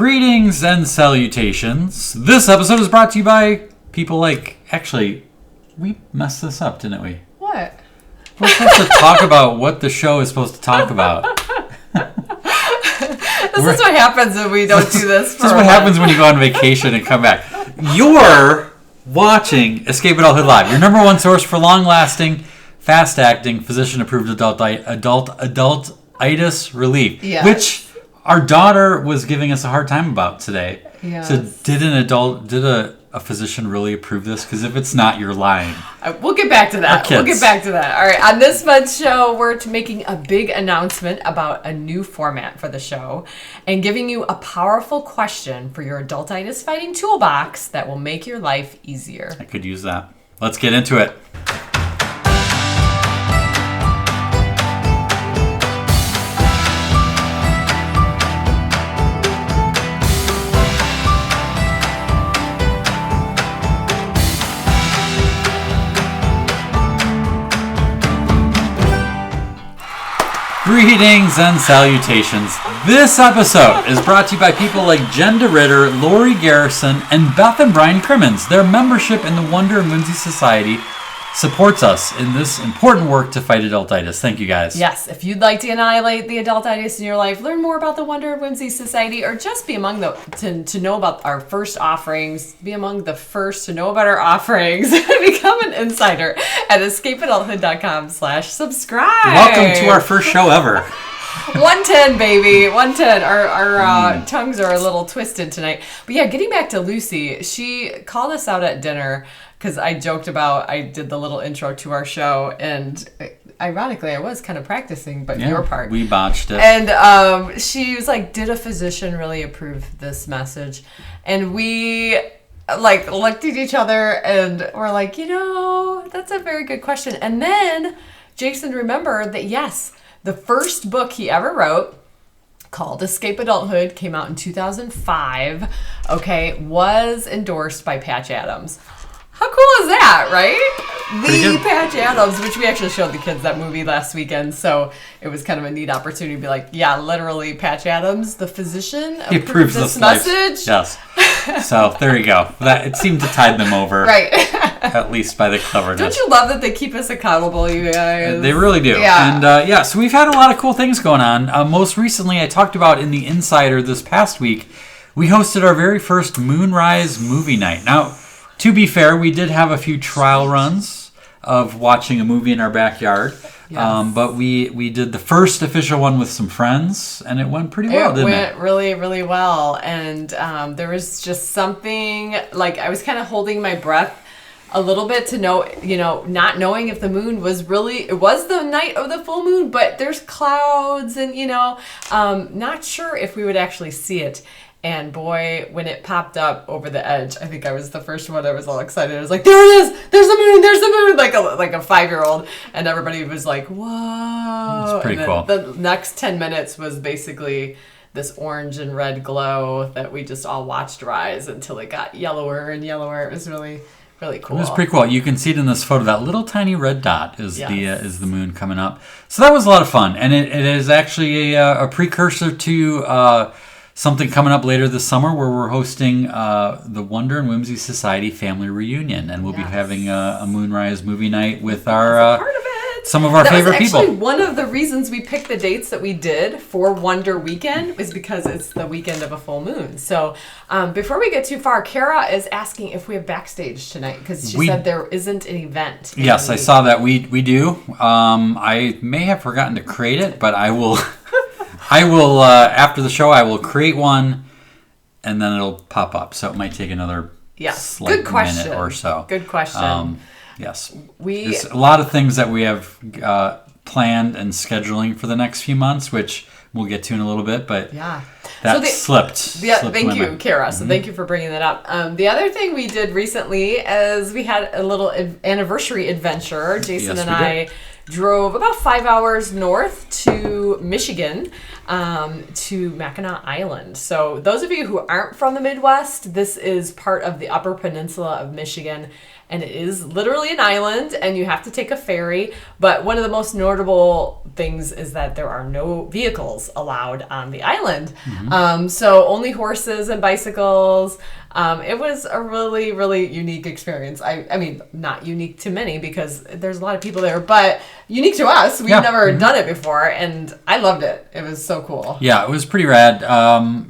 Greetings and salutations. This episode is brought to you by people like... Actually, we messed this up, didn't we? What? We're supposed to talk about what the show is supposed to talk about. This is what happens when we don't do this. This is what happens when you go on vacation and come back. You're watching Escape Adulthood Live, your number one source for long-lasting, fast-acting, physician-approved adultitis relief, yes. Which our daughter was giving us a hard time about today. Yes. So did a physician really approve this? Because if it's not, you're lying. We'll get back to that. All right. On this month's show, we're making a big announcement about a new format for the show and giving you a powerful question for your Adultitis Fighting toolbox that will make your life easier. I could use that. Let's get into it. Greetings and salutations. This episode is brought to you by people like Jen DeRitter, Lori Garrison, and Beth and Brian Crimmins. Their membership in the Wonder and Whimsy Society supports us in this important work to fight adultitis. Thank you, guys. Yes, if you'd like to annihilate the adultitis in your life, learn more about the Wonder and Whimsy Society, or just be among to know about our first offerings, be among the first to know about our offerings, become an insider at escapeadulthood.com/subscribe. Welcome to our first show ever. 110, baby. 110. Our tongues are a little twisted tonight. But yeah, getting back to Lucy, she called us out at dinner because I joked about I did the little intro to our show, and ironically, I was kind of practicing, but your part. We botched it. And she was like, did a physician really approve this message? And we looked at each other and we're like, that's a very good question. And then Jason remembered that, yes, the first book he ever wrote, called Escape Adulthood, came out in 2005, was endorsed by Patch Adams. How cool is that, right? The Patch Adams, which we actually showed the kids that movie last weekend, so it was kind of a neat opportunity to be like, yeah, literally, Patch Adams, the physician, approves this message. Yes. So there you go. It seemed to tide them over. Right. At least by the cleverness. Don't you love that they keep us accountable, you guys? They really do. Yeah. And so we've had a lot of cool things going on. Most recently, I talked about in the Insider this past week, we hosted our very first Moonrise movie night. Now, to be fair, we did have a few trial runs of watching a movie in our backyard. Yes. But we did the first official one with some friends, and it went pretty well, didn't it? It went really, really well. And there was just something, I was kind of holding my breath a little bit to know, not knowing if the moon was it was the night of the full moon, but there's clouds and, not sure if we would actually see it. And boy, when it popped up over the edge, I think I was the first one. I was all excited. I was like, there it is! There's the moon! There's the moon! Like a 5-year-old. And everybody was like, whoa! It's pretty cool. The next 10 minutes was basically this orange and red glow that we just all watched rise until it got yellower and yellower. It was really, really cool. It was pretty cool. You can see it in this photo. That little tiny red dot is the moon coming up. So that was a lot of fun. And it is actually a precursor to... something coming up later this summer where we're hosting the Wonder and Whimsy Society family reunion, and we'll be having a Moonrise movie night with our some of our favorite people. That was actually one of the reasons we picked the dates that we did for Wonder Weekend is because it's the weekend of a full moon. So before we get too far, Kara is asking if we have backstage tonight because she said there isn't an event. Yes, I saw that. We do. I may have forgotten to create it, but I will... after the show, I will create one, and then it'll pop up. So it might take another minute or so. Good question. Yes. There's a lot of things that we have planned and scheduling for the next few months, which we'll get to in a little bit, but slipped. Yeah, thank you, Kara. So thank you for bringing that up. The other thing we did recently is we had a little anniversary adventure. Jason and I drove about 5 hours north to Michigan, to Mackinac Island. So those of you who aren't from the Midwest, this is part of the Upper Peninsula of Michigan. and it is literally an island, and you have to take a ferry. But one of the most notable things is that there are no vehicles allowed on the island. So only horses and bicycles. It was a really, really unique experience. I mean, not unique to many because there's a lot of people there, but unique to us. We've never done it before, and I loved it. It was so cool. Yeah, it was pretty rad.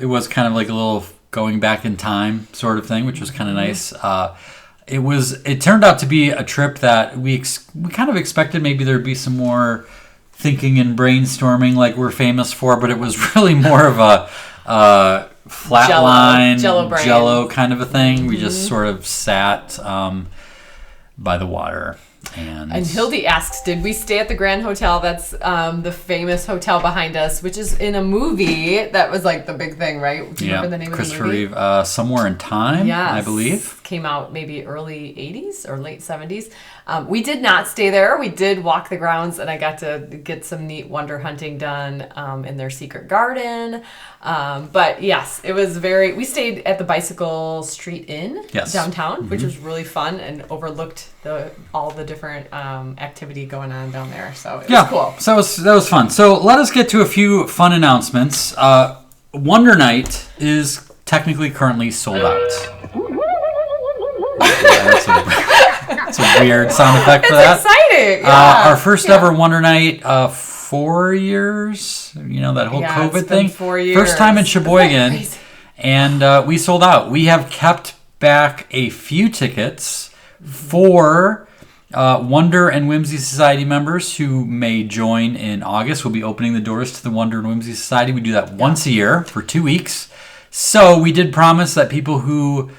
It was kind of like a little going back in time sort of thing, which was kind of nice. It turned out to be a trip that we kind of expected maybe there'd be some more thinking and brainstorming like we're famous for, but it was really more of a flatline Jello kind of a thing. We just sort of sat by the water. And Hildy asks, did we stay at the Grand Hotel? That's the famous hotel behind us, which is in a movie that was like the big thing, right? Do you remember the name of the movie? Christopher Reeve, Somewhere in Time, yes. I believe. Came out maybe early 80s or late 70s. We did not stay there. We did walk the grounds, and I got to get some neat wonder hunting done in their secret garden. But yes, it was we stayed at the Bicycle Street Inn downtown, which was really fun and overlooked all the different activity going on down there. So it was cool. So that was fun. So let us get to a few fun announcements. Wonder Night is technically currently sold out. That's a weird sound effect for that. It's exciting. Yeah. Our first ever Wonder Night, 4 years. That whole COVID thing. 4 years. First time in Sheboygan, and we sold out. We have kept back a few tickets for Wonder and Whimsy Society members who may join in August. We'll be opening the doors to the Wonder and Whimsy Society. We do that once a year for 2 weeks. So we did promise that people who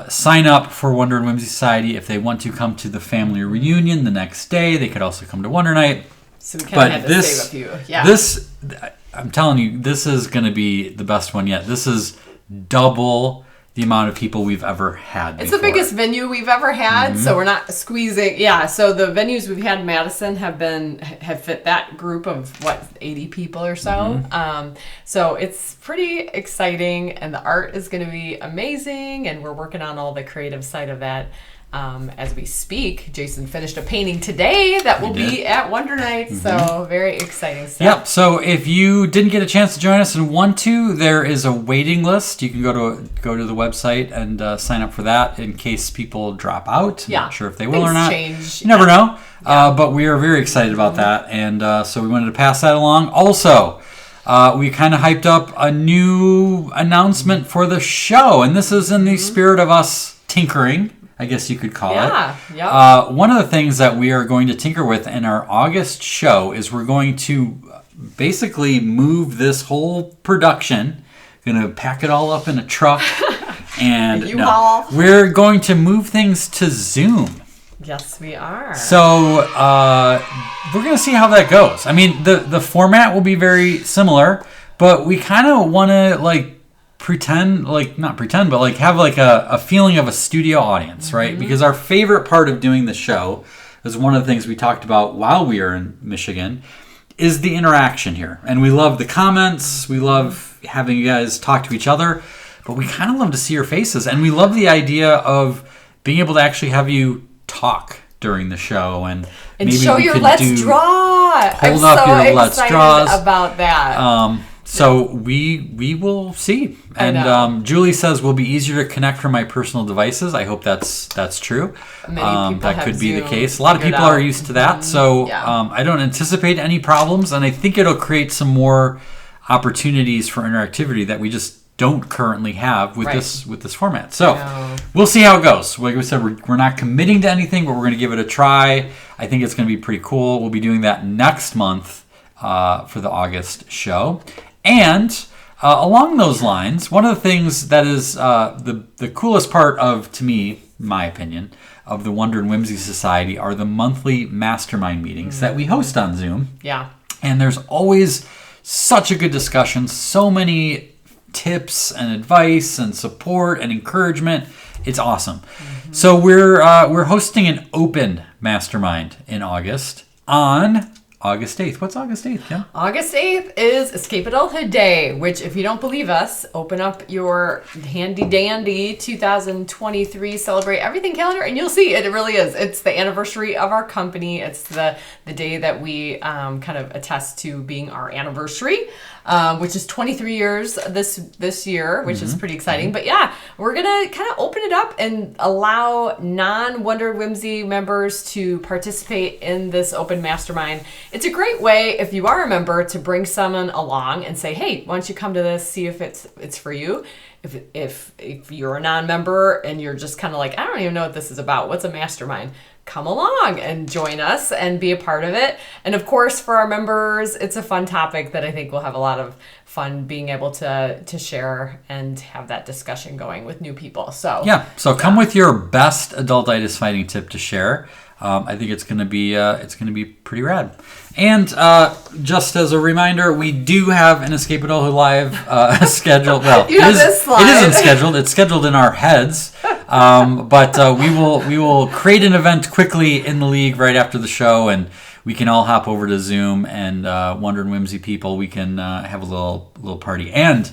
sign up for Wonder and Whimsy Society, if they want to come to the family reunion the next day, they could also come to Wonder Night. So we kind of had to save a few. Yeah. I'm telling you, this is going to be the best one yet. This is double the amount of people we've ever had It's the biggest venue we've ever had, so we're not squeezing. Yeah, so the venues we've had in Madison have fit that group of 80 people or so. So it's pretty exciting, and the art is going to be amazing, and we're working on all the creative side of that as we speak. Jason finished a painting today that will be at Wonder Night, so very exciting stuff. Yep, so if you didn't get a chance to join us and want to, there is a waiting list. You can go to the website and sign up for that in case people drop out. I'm not sure if they will or not. Change. You never know, but we are very excited about that, and so we wanted to pass that along. Also, we kind of hyped up a new announcement for the show, and this is in the spirit of us tinkering, I guess you could call it. Yeah. One of the things that we are going to tinker with in our August show is we're going to basically move this whole production, going to pack it all up in a truck, and we're going to move things to Zoom. Yes, we are. So we're going to see how that goes. I mean, the format will be very similar, but we kind of want to have a feeling of a studio audience, right? Because our favorite part of doing the show is one of the things we talked about while we were in Michigan is the interaction here. And we love the comments. We love having you guys talk to each other, but we kind of love to see your faces. And we love the idea of being able to actually have you talk during the show and maybe show your Let's Draw. Hold up your Let's Draws about that. So we will see. And Julie says will be easier to connect from my personal devices. I hope that's true. Many people that could be Zoom the case. A lot of people are used to that. So I don't anticipate any problems, and I think it'll create some more opportunities for interactivity that we just don't currently have with this format. So we'll see how it goes. Like we said, we're not committing to anything, but we're going to give it a try. I think it's going to be pretty cool. We'll be doing that next month for the August show. And along those lines, one of the things that is the coolest part of, to me, my opinion, of the Wonder and Whimsy Society are the monthly mastermind meetings that we host on Zoom. Yeah. And there's always such a good discussion, so many tips and advice and support and encouragement. It's awesome. So we're hosting an open mastermind in August on August 8th. What's August 8th, Kim? August 8th is Escape Adulthood Day, which, if you don't believe us, open up your handy-dandy 2023 Celebrate Everything calendar, and you'll see it really is. It's the anniversary of our company. It's the day that we kind of attest to being our anniversary, which is 23 years this year, which is pretty exciting. But yeah, we're going to kind of open it up and allow non-Wonder Whimsy members to participate in this open mastermind. It's a great way, if you are a member, to bring someone along and say, hey, why don't you come to this, see if it's for you. If you're a non-member and you're just kind of like, I don't even know what this is about, what's a mastermind? Come along and join us and be a part of it. And of course, for our members, it's a fun topic that I think we'll have a lot of fun being able to share and have that discussion going with new people. So come with your best adultitis fighting tip to share. I think it's gonna be pretty rad. And just as a reminder, we do have an Escape Adulthood Live scheduled. Well, it isn't scheduled. It's scheduled in our heads. But we will create an event quickly in the league right after the show, and we can all hop over to Zoom and Wonder and Whimsy people. We can have a little party, and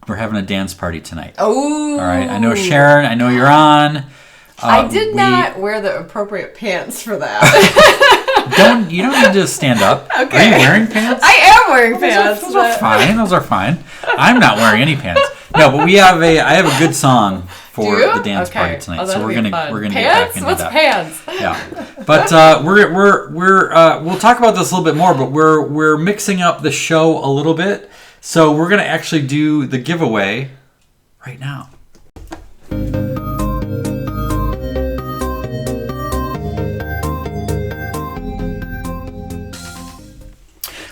we're having a dance party tonight. Oh, all right. I know Sharon. I know you're on. I did not wear the appropriate pants for that. You don't need to stand up. Okay. Are you wearing pants? I am wearing pants. Those are fine. Those are fine. I'm not wearing any pants. No, but I have a good song for the dance party tonight. So we're gonna get back into that. Pants? Yeah. But we'll talk about this a little bit more, but we're mixing up the show a little bit. So we're gonna actually do the giveaway right now.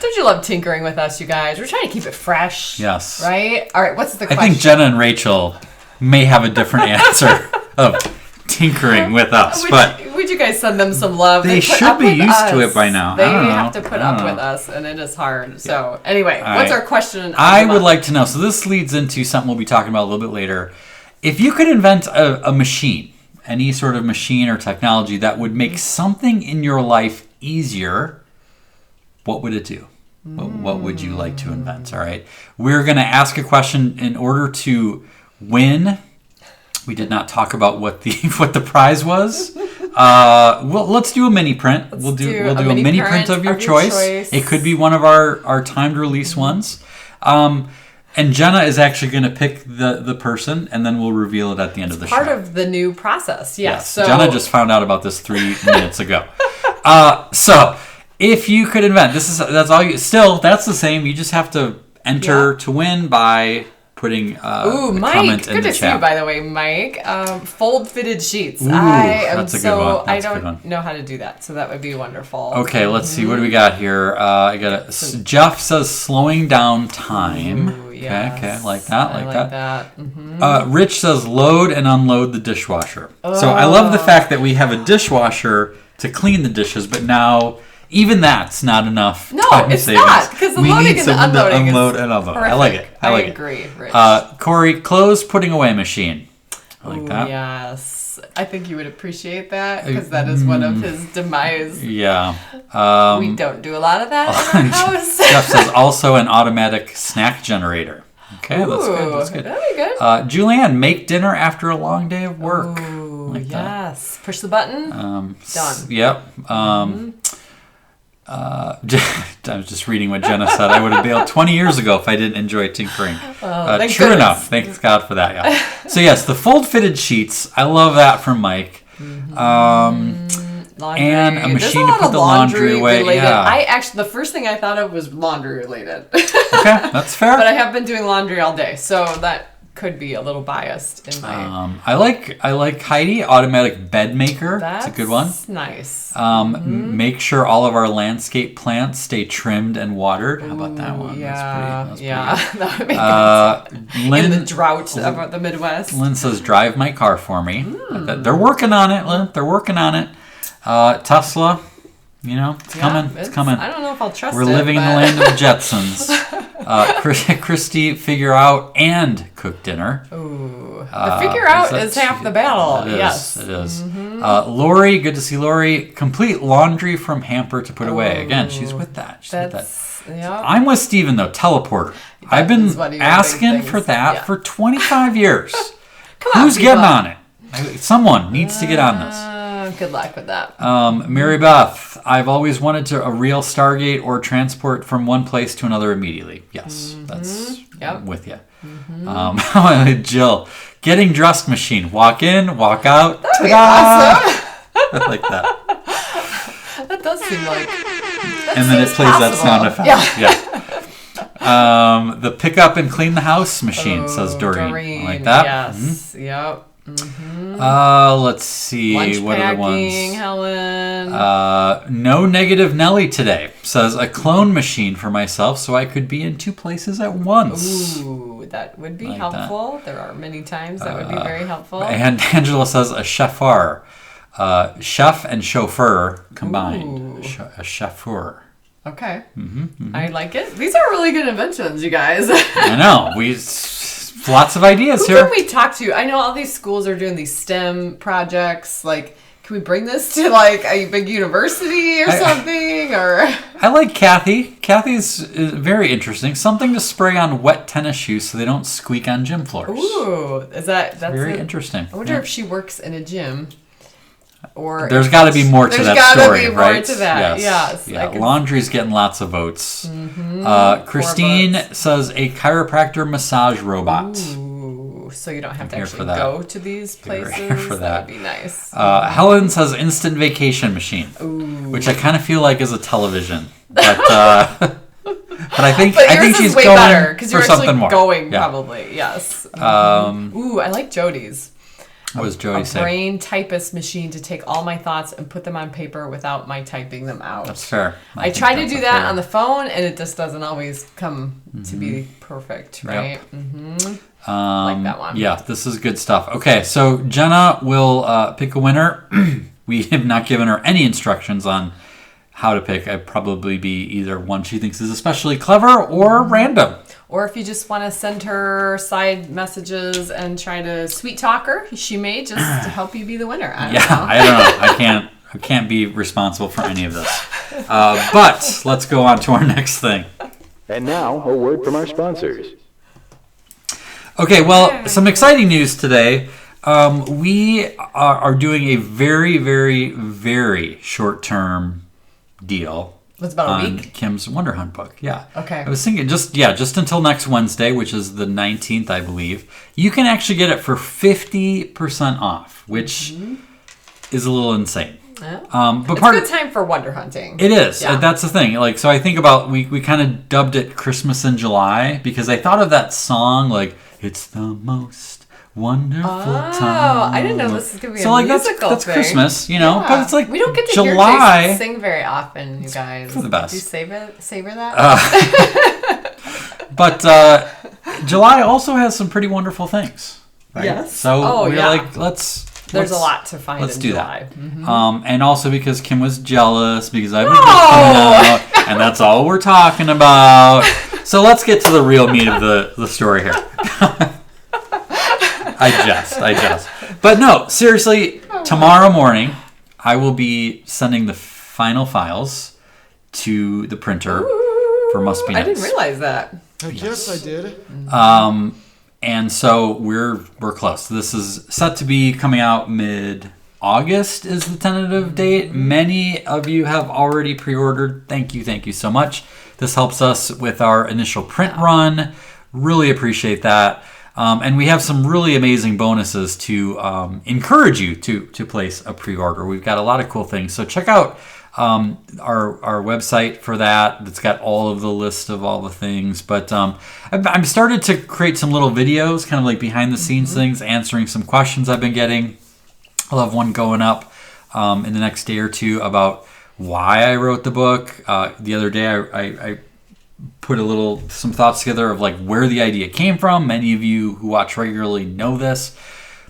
Don't you love tinkering with us, you guys? We're trying to keep it fresh. Yes. Right? All right, what's the question? I think Jenna and Rachel may have a different answer of tinkering with us. Would you guys send them some love? They should be used to it by now. They have to put up with us, and it is hard. Yeah. So anyway, what's our question? I would like to know. So this leads into something we'll be talking about a little bit later. If you could invent a machine, any sort of machine or technology that would make something in your life easier, what would it do? What would you like to invent? All right. We're going to ask a question in order to win. We did not talk about what the prize was. Well, let's do a mini print. We'll do a mini print of your choice. It could be one of our timed release ones. And Jenna is actually going to pick the person, and then we'll reveal it at the end of the show. Part of the new process. Yes. So Jenna just found out about this 3 minutes ago. So if you could invent, that's all you. Still, that's the same. You just have to enter to win by putting a Mike, comment in the chat. Good to see you, by the way, Mike. Fold fitted sheets. That's a good one. I don't know how to do that, so that would be wonderful. Okay, let's see. What do we got here? Jeff says slowing down time. Ooh, yes. Okay, I like that. I like that. Mm-hmm. Rich says load and unload the dishwasher. So I love the fact that we have a dishwasher to clean the dishes, but now even that's not enough. No, it's not, because the loading and the unloading is unload and unload. Horrific. I like it. I agree, Rich. Corey, clothes putting away machine. I like that. Yes. I think you would appreciate that, because that is one of his demise. Yeah. We don't do a lot of that in our house. Jeff says also an automatic snack generator. Okay, that's good. That'd be good. Julianne, make dinner after a long day of work. Ooh, like yes. That. Push the button. Done. Yep. I was just reading what Jenna said. I would have bailed 20 years ago if I didn't enjoy tinkering. True enough. Thanks God for that. Yeah. So yes, the fold fitted sheets. I love that from Mike. Laundry. And a machine to put the laundry away. Related. Yeah. The first thing I thought of was laundry related. Okay, that's fair. But I have been doing laundry all day, so that could be a little biased in my. I like Heidi, automatic bed maker. That's a good one. Nice. Make sure all of our landscape plants stay trimmed and watered. How about that one? Yeah, that's pretty that would make sense. Lynn, in the drought of the Midwest. Lynn says, drive my car for me. They're working on it, Lynn. They're working on it. Tesla, it's coming. It's coming. I don't know if I'll trust it. We're living in the land of Jetsons. Christy, figure out and cook dinner. Ooh. The figure out is half the battle. It is. Lori, good to see Lori. Complete laundry from hamper to put away. Again, she's with that. Yeah. I'm with Steven, though. Teleporter. I've been asking for that for 25 years. Who's getting on it? Someone needs to get on this. Good luck with that. Mary Beth, I've always wanted a real Stargate or transport from one place to another immediately. Yes, that's I'm with you. Jill, getting dressed machine. Walk in, walk out. That'd be awesome. I like that. That does seem like. And then it plays that sound effect. Yeah. The pick up and clean the house machine, says Doreen. I like that. Yes. Yep. Let's see. Lunch what are the ones? Helen. No negative Nelly today. Says a clone machine for myself so I could be in 2 places at once. Ooh, that would be helpful. That. There are many times that would be very helpful. And Angela says a chauffeur. Chef and chauffeur combined. A chauffeur. Okay. I like it. These are really good inventions, you guys. I know. Lots of ideas here. Who can we talk to? I know all these schools are doing these STEM projects. Like, can we bring this to like a big university or something? I like Kathy. Kathy's very interesting. Something to spray on wet tennis shoes so they don't squeak on gym floors. Ooh, that's very interesting. I wonder if she works in a gym. Or there's got to be more to that story, right? There's got to be more to that. Yes. Yeah. Laundry's getting lots of votes. Christine says a chiropractor massage robot. Ooh, so you don't have to actually go to these places. Here for that. Would be nice. Helen says instant vacation machine, which I kind of feel like is a television, but I think she's way going better because you're for something more. Going probably. Yes. Ooh, I like Jody's. What does Jody say? A brain typist machine to take all my thoughts and put them on paper without my typing them out. That's fair. I try to do that on the phone, and it just doesn't always come to be perfect, right? Yep. Like that one. Yeah, this is good stuff. Okay, so Jenna will pick a winner. We have not given her any instructions on how to pick. I'd probably be either one she thinks is especially clever or random. Or if you just want to send her side messages and try to sweet talk her, she may just help you be the winner. I don't know. I don't know. I can't be responsible for any of this. But let's go on to our next thing. And now, a word from our sponsors. Okay, well, some exciting news today. We are doing a very, very, very short-term deal. It's about a week? Kim's Wonder Hunt book, yeah. Okay. I was thinking just until next Wednesday, which is the 19th, I believe. You can actually get it for 50% off, which is a little insane. Yeah. But it's a good time for Wonder Hunting. It is. Yeah. That's the thing. Like, so I think about, we kind of dubbed it Christmas in July because I thought of that song, like, it's the most wonderful time. I didn't know this was going to be a musical that's thing. Christmas, you know, but it's like we don't get to July. Hear Jason sing very often, you guys. For the best. Did you savor that? But July also has some pretty wonderful things. Right? Yes. So we're like, there's a lot to find in July. July. Let's do that. And also because Kim was jealous because I've been coming out, and that's all we're talking about. So let's get to the real meat of the story here. I jest. But no, seriously, tomorrow morning, I will be sending the final files to the printer for Must Be Nice. I didn't realize that. Yes, I did. And so we're close. This is set to be coming out mid-August is the tentative date. Many of you have already pre-ordered. Thank you so much. This helps us with our initial print run. Really appreciate that. And we have some really amazing bonuses to encourage you to place a pre-order. We've got a lot of cool things. So check out our website for that. It's got all of the list of all the things. But I've started to create some little videos, kind of like behind the scenes things, answering some questions I've been getting. I'll have one going up in the next day or two about why I wrote the book. The other day I put some thoughts together of like where the idea came from. Many of you who watch regularly know this.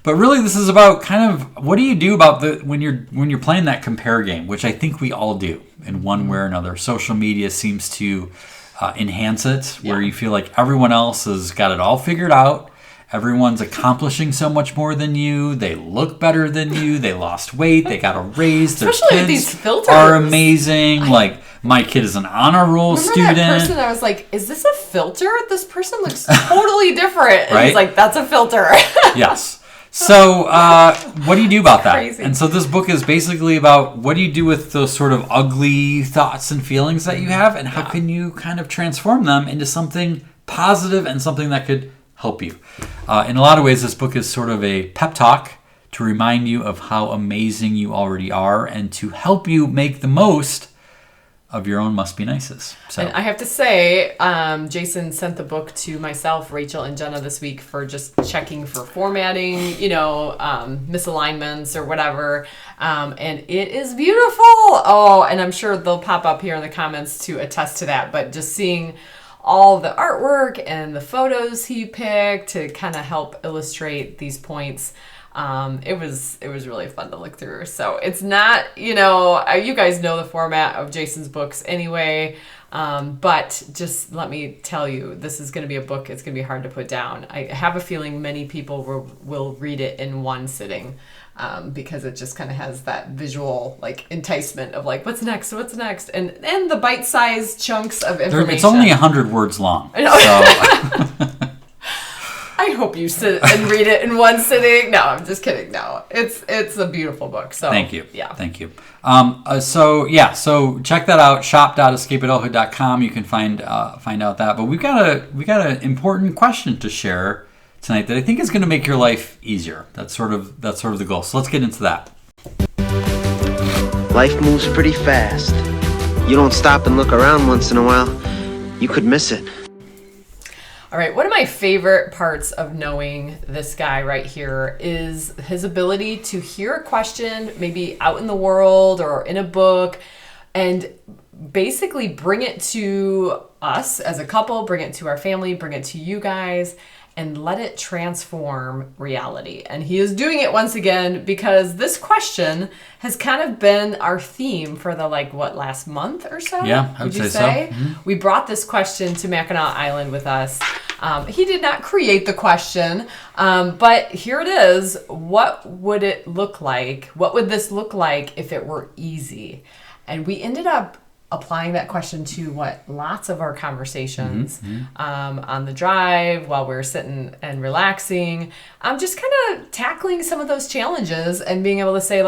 But really, this is about kind of what do you do about when you're playing that compare game, which I think we all do in one way or another. Social media seems to enhance it, where you feel like everyone else has got it all figured out, Everyone's accomplishing so much more than you. They look better than you. They lost weight. They got a raise. Their Especially kids these filters are amazing. Like, my kid is an honor roll student. That person, I was like, is this a filter? This person looks totally different. And right? he's like, that's a filter. Yes. So, what do you do about that? Crazy. And so this book is basically about what do you do with those sort of ugly thoughts and feelings that you have, and how can you kind of transform them into something positive and something that could help you. In a lot of ways, this book is sort of a pep talk to remind you of how amazing you already are and to help you make the most of your own must be nices. So and I have to say, Jason sent the book to myself, Rachel, and Jenna this week for just checking for formatting, misalignments or whatever. And it is beautiful. Oh, and I'm sure they'll pop up here in the comments to attest to that. But just seeing all the artwork and the photos he picked to kind of help illustrate these points. It was really fun to look through. So it's not, you guys know the format of Jason's books anyway. But just let me tell you, this is going to be a book. It's going to be hard to put down. I have a feeling many people will read it in one sitting. Because it just kind of has that visual enticement of what's next, and the bite-sized chunks of information. It's only 100 words long. I know. So. I hope you sit and read it in one sitting. No, I'm just kidding. No, it's a beautiful book. So thank you. Yeah, thank you. So check that out. Shop.escapeadulthood.com. You can find out that. But we've got an important question to share tonight that I think is going to make your life easier. That's sort of the goal. So let's get into that. Life moves pretty fast. You don't stop and look around once in a while, you could miss it. All right, one of my favorite parts of knowing this guy right here is his ability to hear a question, maybe out in the world or in a book, and basically bring it to us as a couple, bring it to our family, bring it to you guys, and let it transform reality. And he is doing it once again because this question has kind of been our theme for the last month or so? Yeah, I would say so. Mm-hmm. We brought this question to Mackinac Island with us. He did not create the question, but here it is. What would it look like? What would this look like if it were easy? And we ended up applying that question to lots of our conversations on the drive while we were sitting and relaxing. Just kind of tackling some of those challenges and being able to say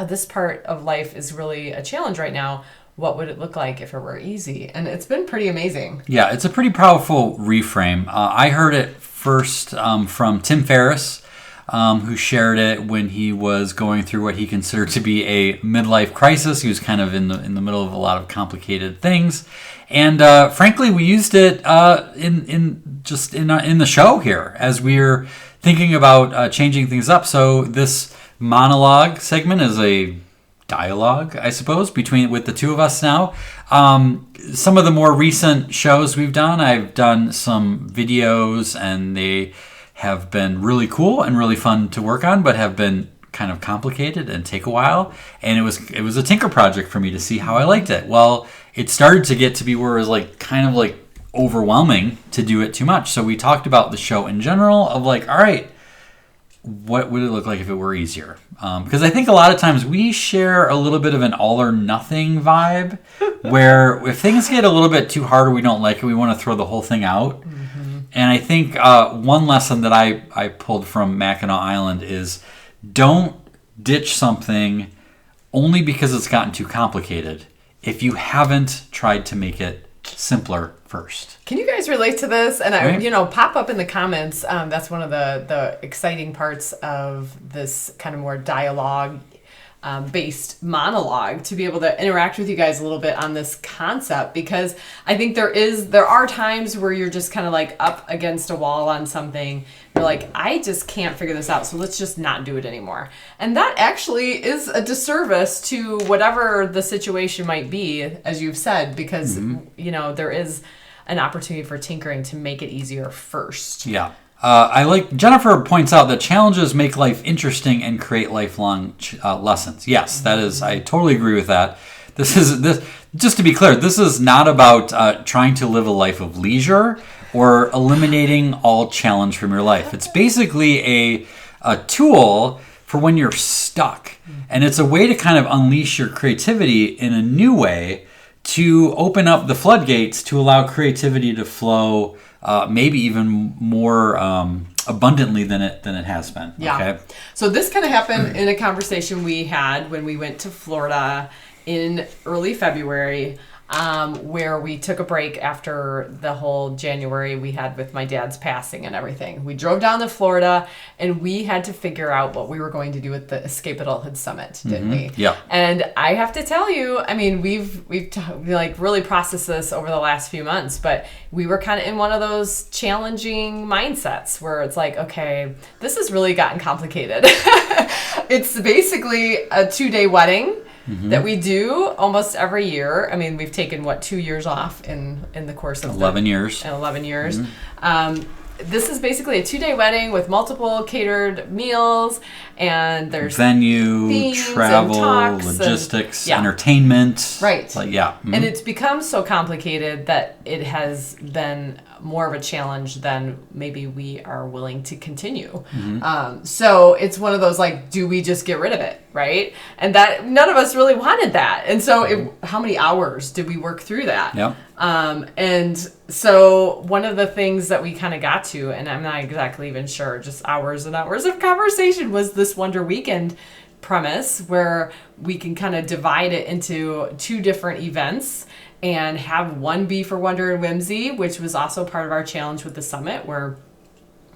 this part of life is really a challenge right now. What would it look like if it were easy? And it's been pretty amazing. Yeah, it's a pretty powerful reframe. I heard it first from Tim Ferriss, who shared it when he was going through what he considered to be a midlife crisis. He was kind of in the middle of a lot of complicated things, and frankly, we used it in the show here as we're thinking about changing things up. So this monologue segment is a dialogue, I suppose, with the two of us now. Some of the more recent shows we've done, I've done some videos, and they have been really cool and really fun to work on, but have been kind of complicated and take a while. And it was a tinker project for me to see how I liked it. Well, it started to get to be where it was kind of overwhelming to do it too much. So we talked about the show in general of all right, what would it look like if it were easier? Because I think a lot of times we share a little bit of an all or nothing vibe where if things get a little bit too hard or we don't like it, we want to throw the whole thing out. And I think one lesson that I pulled from Mackinac Island is don't ditch something only because it's gotten too complicated if you haven't tried to make it simpler first. Can you guys relate to this? And pop up in the comments. That's one of the exciting parts of this kind of more dialogue based monologue, to be able to interact with you guys a little bit on this concept, because I think there are times where you're just kind of up against a wall on something. You're I just can't figure this out, so let's just not do it anymore. And that actually is a disservice to whatever the situation might be, as you've said, because there is an opportunity for tinkering to make it easier first. Yeah. Jennifer points out that challenges make life interesting and create lifelong lessons. Yes, that is, I totally agree with that. This just to be clear, this is not about trying to live a life of leisure or eliminating all challenge from your life. It's basically a tool for when you're stuck. And it's a way to kind of unleash your creativity in a new way to open up the floodgates to allow creativity to flow maybe even more abundantly than it has been. Yeah. Okay? So this kind of happened in a conversation we had when we went to Florida in early February, where we took a break after the whole January we had with my dad's passing and everything. We drove down to Florida and we had to figure out what we were going to do with the Escape Adulthood Summit, didn't we? Yeah. And I have to tell you, I mean, we've like really processed this over the last few months, but we were kind of in one of those challenging mindsets where it's like, okay, this has really gotten complicated. It's basically a 2-day wedding. That we do almost every year. I mean, we've taken 2 years off in the course of 11 years. 11 years. This is basically a 2-day wedding with multiple catered meals, and there's venue, travel, logistics, entertainment. Right. Like, yeah. And it's become so complicated that it has been more of a challenge than maybe we are willing to continue. So it's one of those, like, do we just get rid of it, right? And that none of us really wanted that. And so how many hours did we work through that? Yep. And so one of the things that we kind of got to, and I'm not exactly even sure, just hours and hours of conversation, was this Wonder Weekend premise where we can kind of divide it into 2 different events and have one be for Wonder and Whimsy, which was also part of our challenge with the summit, where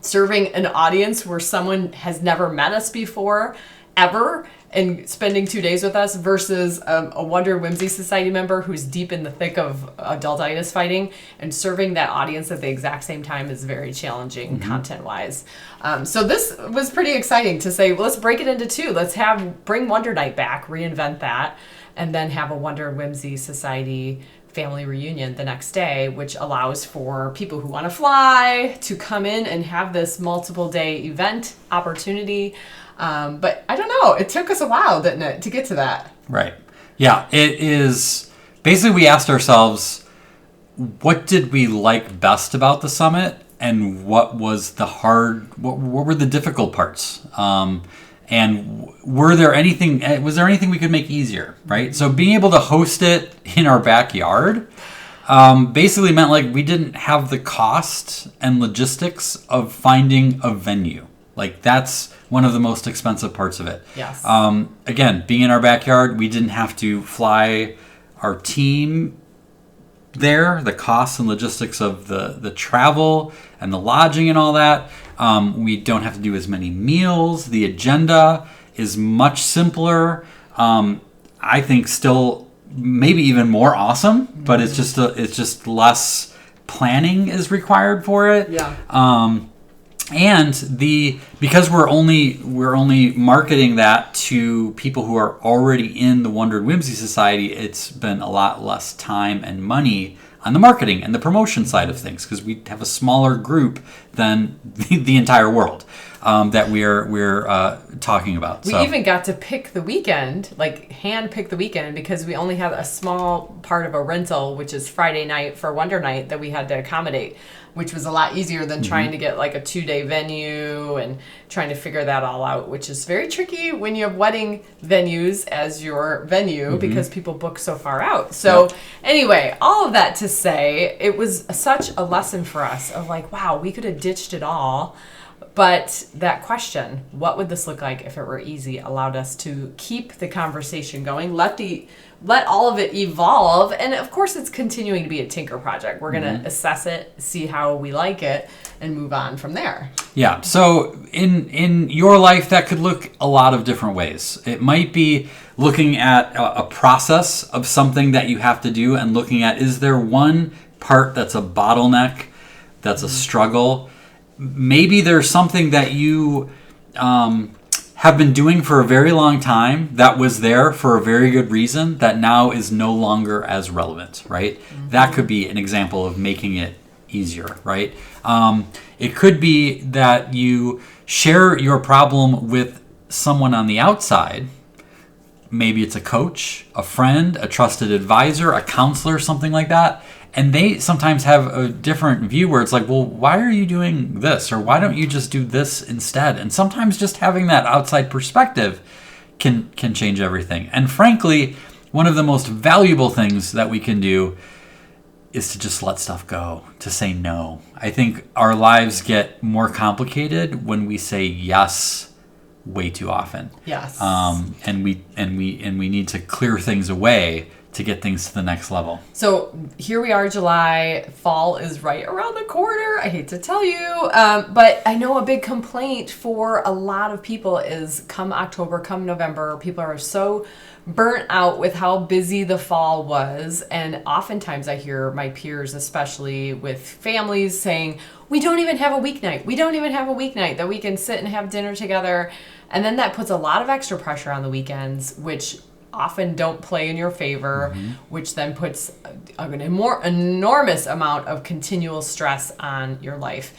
serving an audience where someone has never met us before, ever, and spending 2 days with us versus a Wonder and Whimsy Society member who's deep in the thick of adultitis fighting, and serving that audience at the exact same time is very challenging content-wise. So this was pretty exciting to say, well, let's break it into 2. Let's bring Wonder Night back, reinvent that, and then have a Wonder and Whimsy Society family reunion the next day, which allows for people who want to fly to come in and have this multiple day event opportunity. But I don't know, it took us a while, didn't it, to get to that? Right. Yeah, it is. Basically, we asked ourselves, what did we like best about the summit, and what was what were the difficult parts? And was there anything we could make easier, right? So being able to host it in our backyard basically meant like we didn't have the cost and logistics of finding a venue. Like, that's one of the most expensive parts of it. Yes. Again, being in our backyard, we didn't have to fly our team there, the costs and logistics of the travel and the lodging and all that. We don't have to do as many meals. The agenda is much simpler. I think still maybe even more awesome, but it's just less planning is required for it. Yeah. And because we're only marketing that to people who are already in the Wonder and Whimsy Society, it's been a lot less time and money on the marketing and the promotion side of things, because we have a smaller group than the entire world that we're talking about. We even got to pick the weekend, like hand pick the weekend, because we only had a small part of a rental, which is Friday night for Wonder Night, that we had to accommodate, which was a lot easier than trying to get like a 2-day venue and trying to figure that all out, which is very tricky when you have wedding venues as your venue because people book so far out. So anyway, all of that to say, it was such a lesson for us of like, wow, we could have ditched it all. But that question, what would this look like if it were easy, allowed us to keep the conversation going, let all of it evolve. And of course, it's continuing to be a tinker project. We're going to assess it, see how we like it, and move on from there. Yeah. So in your life, that could look a lot of different ways. It might be looking at a process of something that you have to do and looking at, is there one part that's a bottleneck, that's a struggle? Maybe there's something that you have been doing for a very long time that was there for a very good reason that now is no longer as relevant, right? That could be an example of making it easier, right? It could be that you share your problem with someone on the outside, maybe it's a coach, a friend, a trusted advisor, a counselor, something like that. And they sometimes have a different view where it's like, well, why are you doing this? Or why don't you just do this instead? And sometimes just having that outside perspective can change everything. And frankly, one of the most valuable things that we can do is to just let stuff go, to say no. I think our lives get more complicated when we say yes way too often. Yes. And we need to clear things away to get things to the next level. So here we are, July. Fall is right around the corner. I hate to tell you, but I know a big complaint for a lot of people is come October, come November, people are so burnt out with how busy the fall was. And oftentimes I hear my peers, especially with families, saying, we don't even have a weeknight. We don't even have a weeknight that we can sit and have dinner together. And then that puts a lot of extra pressure on the weekends, which often don't play in your favor, which then puts an enormous amount of continual stress on your life.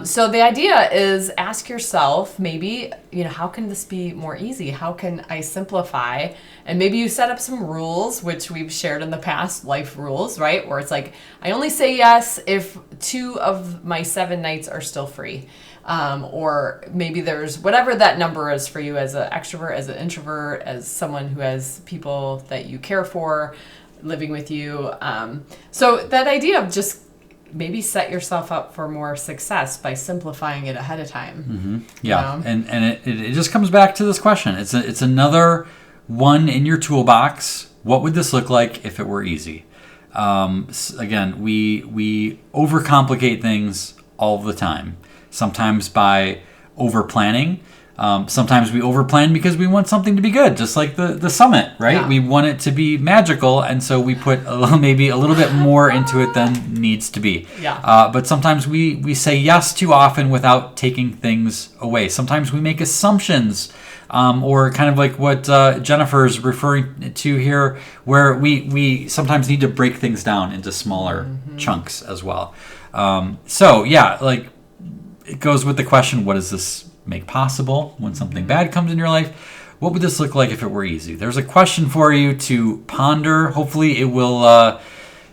So the idea is ask yourself, maybe, how can this be more easy? How can I simplify? And maybe you set up some rules, which we've shared in the past, life rules, right? Where it's like, I only say yes if 2 of my 7 nights are still free. Or maybe there's whatever that number is for you as an extrovert, as an introvert, as someone who has people that you care for living with you. So that idea of just maybe set yourself up for more success by simplifying it ahead of time. Yeah, and it just comes back to this question. It's another one in your toolbox. What would this look like if it were easy? Again, we overcomplicate things all the time. Sometimes by over-planning. Sometimes we over-plan because we want something to be good, just like the summit, right? Yeah. We want it to be magical, and so we put maybe a little bit more into it than needs to be. Yeah. But sometimes we say yes too often without taking things away. Sometimes we make assumptions, or kind of like what Jennifer's referring to here, where we sometimes need to break things down into smaller chunks as well. It goes with the question, what does this make possible when something bad comes in your life? What would this look like if it were easy? There's a question for you to ponder. Hopefully it will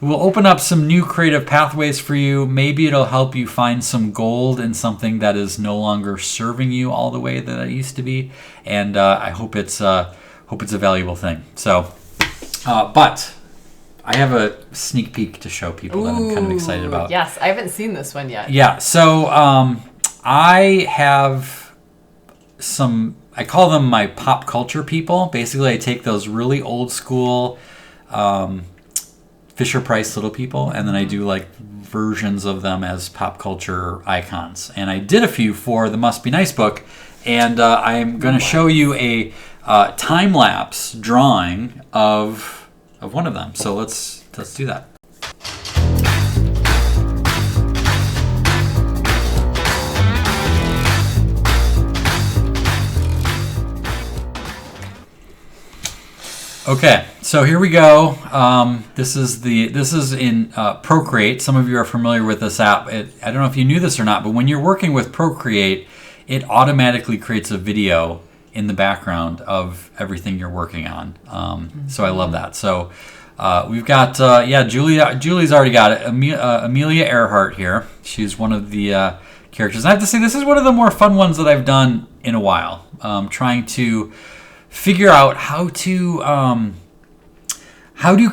open up some new creative pathways for you. Maybe it'll help you find some gold in something that is no longer serving you all the way that it used to be. And I hope it's a valuable thing. So, but I have a sneak peek to show people that I'm kind of excited about. Yes, I haven't seen this one yet. Yeah, so I have some, I call them my pop culture people. Basically, I take those really old school Fisher-Price little people, and then I do like versions of them as pop culture icons. And I did a few for the Must Be Nice book, and I'm going to show you a time-lapse drawing of one of them. So let's do that. Okay, so here we go. This is in Procreate. Some of you are familiar with this app. I don't know if you knew this or not, but when you're working with Procreate, it automatically creates a video in the background of everything you're working on. So I love that. So we've got, Julie's already got it. Amelia Earhart here. She's one of the characters. And I have to say, this is one of the more fun ones that I've done in a while. Trying to figure out how to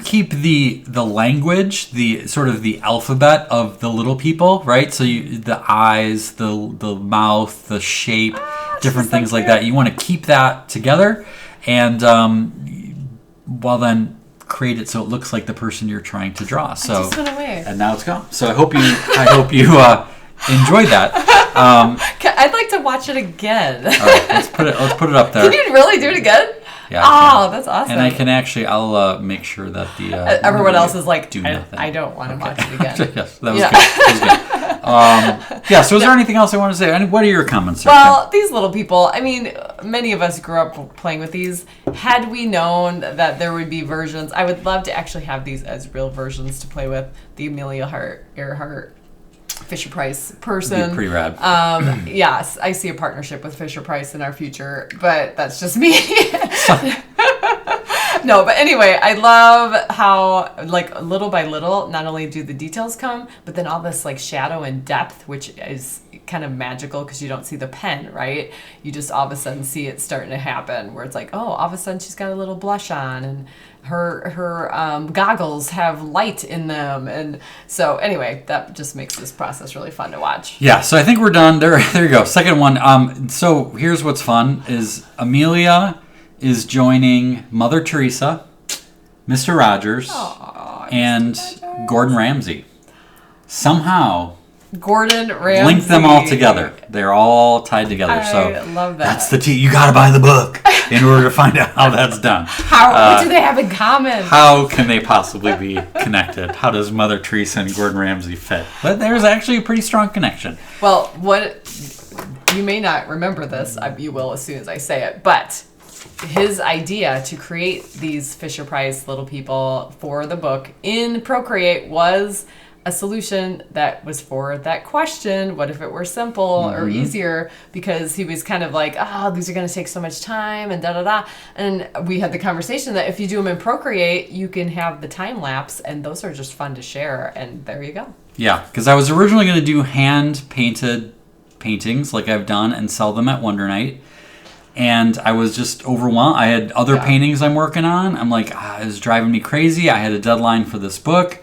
keep the language, the sort of the alphabet of the little people, right? So the eyes, the mouth, the shape, different things like that. You want to keep that together, and while then create it so it looks like the person you're trying to draw. So I just went away. And now it's gone. So I hope you enjoyed that. I'd like to watch it again. All right, let's put it up there. Can you really do it again? Yeah. Oh, that's awesome. And I can actually, I'll make sure that the everyone else is like, do nothing. I don't want to watch it again. Yes, that was good. That was good. So is there anything else I want to say? What are your comments? Well, these little people, I mean, many of us grew up playing with these. Had we known that there would be versions, I would love to actually have these as real versions to play with. The Amelia Earhart Fisher-Price person. Be pretty rad. Yes, I see a partnership with Fisher-Price in our future, but that's just me. No, but anyway, I love how, like, little by little, not only do the details come, but then all this, like, shadow and depth, which is kind of magical because you don't see the pen, right? You just all of a sudden see it starting to happen, where it's like, oh, all of a sudden she's got a little blush on, and her goggles have light in them. And so, anyway, that just makes this process really fun to watch. Yeah, so I think we're done. There you go. Second one. So here's what's fun is Amelia is joining Mother Teresa, Mr. Rogers, and Mr. Rogers. Gordon Ramsay. Somehow Gordon Ramsay. link them all together. They're all tied together. I love that. That's the you got to buy the book in order to find out how that's done. What do they have in common? How can they possibly be connected? How does Mother Teresa and Gordon Ramsay fit? But there's actually a pretty strong connection. Well, what you may not remember this, you will as soon as I say it, but his idea to create these Fisher-Price little people for the book in Procreate was a solution that was for that question, what if it were simple or easier, because he was kind of like, these are going to take so much time and da-da-da. And we had the conversation that if you do them in Procreate, you can have the time lapse, and those are just fun to share, and there you go. Yeah, because I was originally going to do hand-painted paintings like I've done and sell them at Wonder Night. And I was just overwhelmed. I had other paintings I'm working on. I'm like, it was driving me crazy. I had a deadline for this book.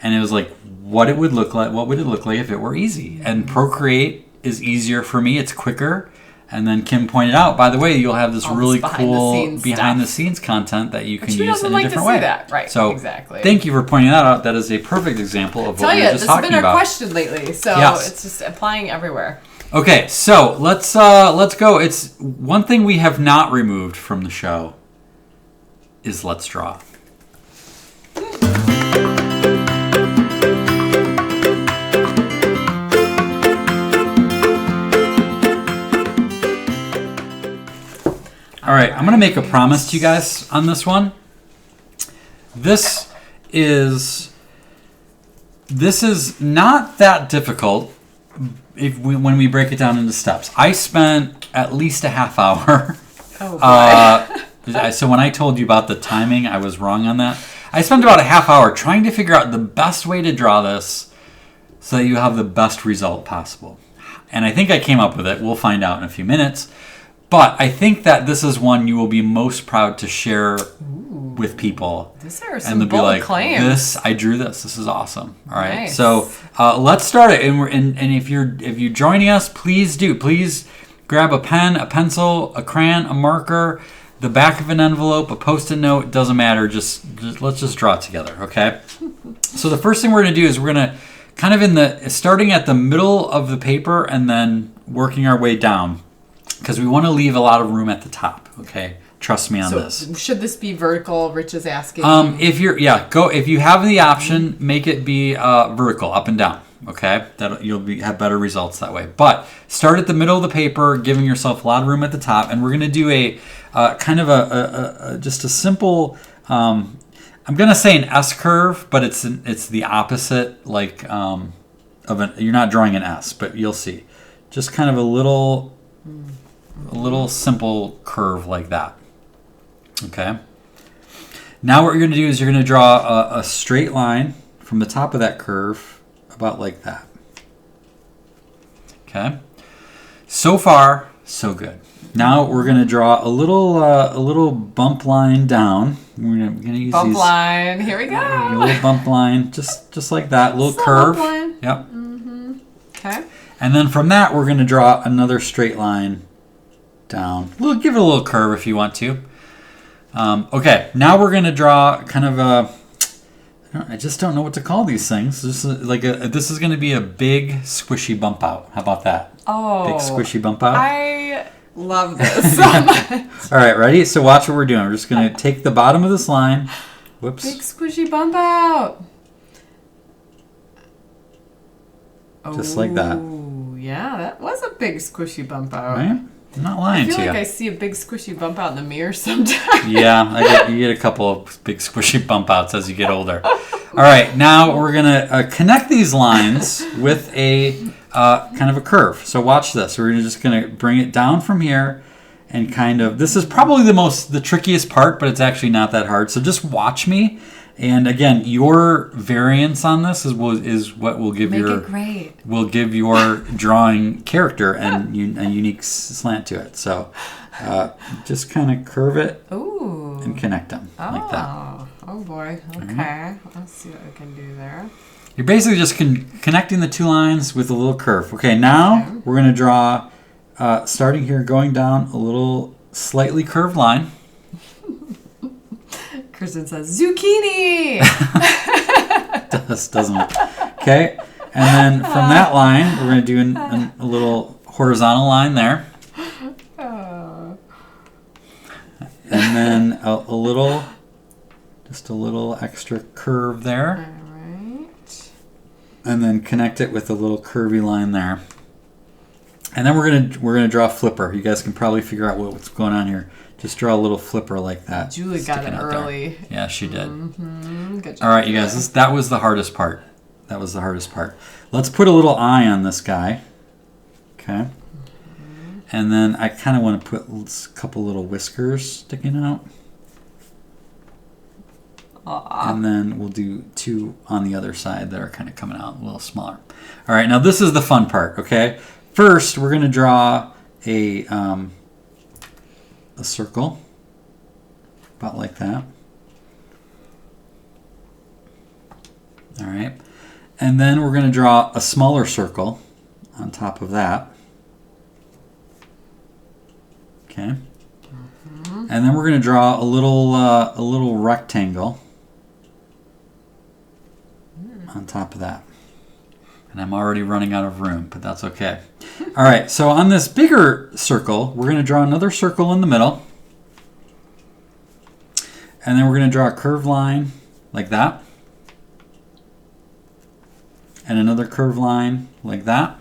And it was like, what would it look like if it were easy? And Procreate is easier for me. It's quicker. And then Kim pointed out, by the way, you'll have this really cool behind-the-scenes content that you can use in a different way. That? Right, so exactly. Thank you for pointing that out. That is a perfect example of what we were just talking about. This has been our question lately, so it's just applying everywhere. Okay, so let's go. It's one thing we have not removed from the show is Let's Draw. All right, I'm going to make a promise to you guys on this one. This is not that difficult when we break it down into steps. I spent at least a half hour. Oh, boy. So when I told you about the timing, I was wrong on that. I spent about a half hour trying to figure out the best way to draw this so that you have the best result possible. And I think I came up with it. We'll find out in a few minutes. But I think that this is one you will be most proud to share with people. These are some bold claims. I drew this. This is awesome. All right. Nice. So let's start it. And if you're joining us, please grab a pen, a pencil, a crayon, a marker, the back of an envelope, a Post-it note. Doesn't matter. Just let's just draw it together. Okay. So the first thing we're going to do is we're going to kind of starting at the middle of the paper and then working our way down. Because we want to leave a lot of room at the top, okay? Trust me on this. Should this be vertical? Rich is asking. If you have the option, make it be vertical, up and down, okay? You'll have better results that way. But start at the middle of the paper, giving yourself a lot of room at the top, and we're going to do a kind of just a simple. I'm going to say an S curve, but it's the opposite, like you're not drawing an S, but you'll see, just kind of a little simple curve like that. Okay. Now what you're going to do is you're going to draw a straight line from the top of that curve about like that. Okay. So far, so good. Now we're going to draw a little bump line down. We're going to use bump line. Here we go. A little bump line, just like that, little curve. Bump line. Yep. Mm-hmm. Okay. And then from that, we're going to draw another straight line down. Give it a little curve if you want to. Okay, now we're going to draw kind of I just don't know what to call these things. This is going to be a big squishy bump out. How about that? Oh, big squishy bump out. I love this so much. All right, ready? So watch what we're doing. We're just going to take the bottom of this line. Whoops. Big squishy bump out. Just like that. Oh, yeah, that was a big squishy bump out. Right? I'm not lying to you. I feel like I see a big squishy bump out in the mirror sometimes. Yeah, you get a couple of big squishy bump outs as you get older. All right, now we're going to connect these lines with a kind of a curve. So watch this. We're just going to bring it down from here and kind of, this is probably the trickiest part, but it's actually not that hard. So just watch me. And again, your variance on this is what will give will give your drawing character and a unique slant to it. So just kind of curve it and connect them like that. Oh boy. Okay. Let's see what we can do there. You're basically just connecting the 2 lines with a little curve. Okay, now we're going to draw, starting here, going down a little slightly curved line. Kristen says, zucchini! Doesn't it? Okay, and then from that line, we're going to do a little horizontal line there. And then a little extra curve there. All right. And then connect it with a little curvy line there. And then we're gonna draw a flipper. You guys can probably figure out what's going on here. Just draw a little flipper like that. Julie got it early. There. Yeah, she did. Good job. All right, you guys, that was the hardest part. Let's put a little eye on this guy. Okay. And then I kind of want to put a couple little whiskers sticking out. And then we'll do 2 on the other side that are kind of coming out a little smaller. All right, now this is the fun part, okay? First, we're going to draw a circle, about like that. All right. And then we're going to draw a smaller circle on top of that. Okay. And then we're going to draw a little rectangle on top of that. And I'm already running out of room, but that's okay. All right, so on this bigger circle, we're going to draw another circle in the middle. And then we're going to draw a curved line like that. And another curved line like that.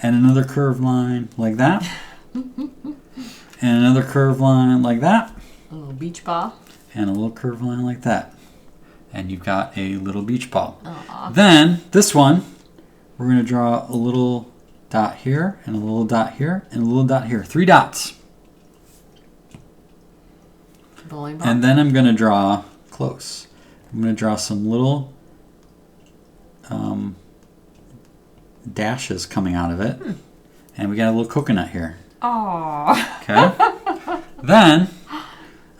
And another curved line like that. And another curved line like that. A little beach ball. And a little curved line like that. And you've got a little beach ball. Aww. Then, this one, we're going to draw a little dot here, and a little dot here, and a little dot here. 3 dots. Bowling ball. And then I'm going to draw, close, I'm going to draw some little dashes coming out of it. And we got a little coconut here. Aww. Okay. Then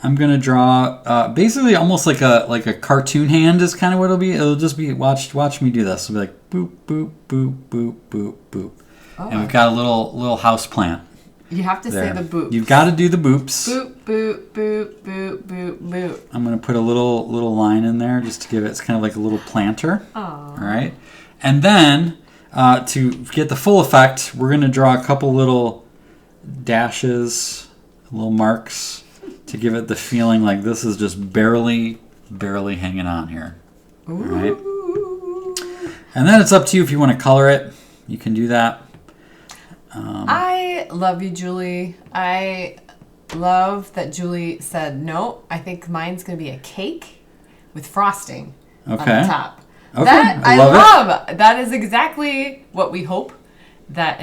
I'm gonna draw basically almost like a cartoon hand is kind of what it'll be. It'll just be watch me do this. It'll be like boop boop boop boop boop boop, and we've got a little house plant. You have to there. say the boops. You've got to do the boops. Boop boop boop boop boop boop. I'm gonna put a little line in there just to give it. It's kind of like a little planter. Aww. All right, and then to get the full effect, we're gonna draw a couple little dashes, little marks, to give it the feeling like this is just barely hanging on here. All right. And then it's up to you if you want to color it. You can do that. I love you, Julie. I love that Julie said, no, I think mine's going to be a cake with frosting on the top. Okay. That I love it. That is exactly what we hope that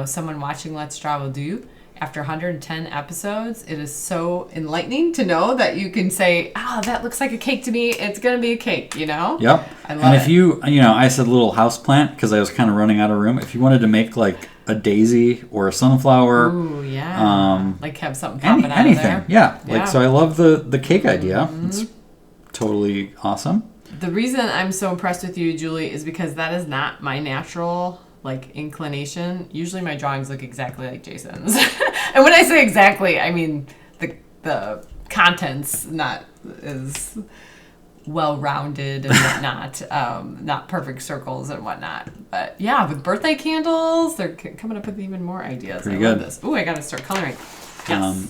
someone watching Let's Draw will do. After 110 episodes, it is so enlightening to know that you can say, that looks like a cake to me. It's going to be a cake, Yep. I love and if it. I said little house plant because I was kind of running out of room. If you wanted to make like a daisy or a sunflower. Ooh, yeah. Like have something popping out anything. of there. Yeah. So I love the cake idea. It's totally awesome. The reason I'm so impressed with you, Julie, is because that is not my natural inclination. Usually my drawings look exactly like Jason's. And when I say exactly, I mean the content's not as well-rounded and whatnot. Not perfect circles and whatnot. But yeah, with birthday candles, they're coming up with even more ideas. Pretty I good. love this. Ooh, I gotta start coloring.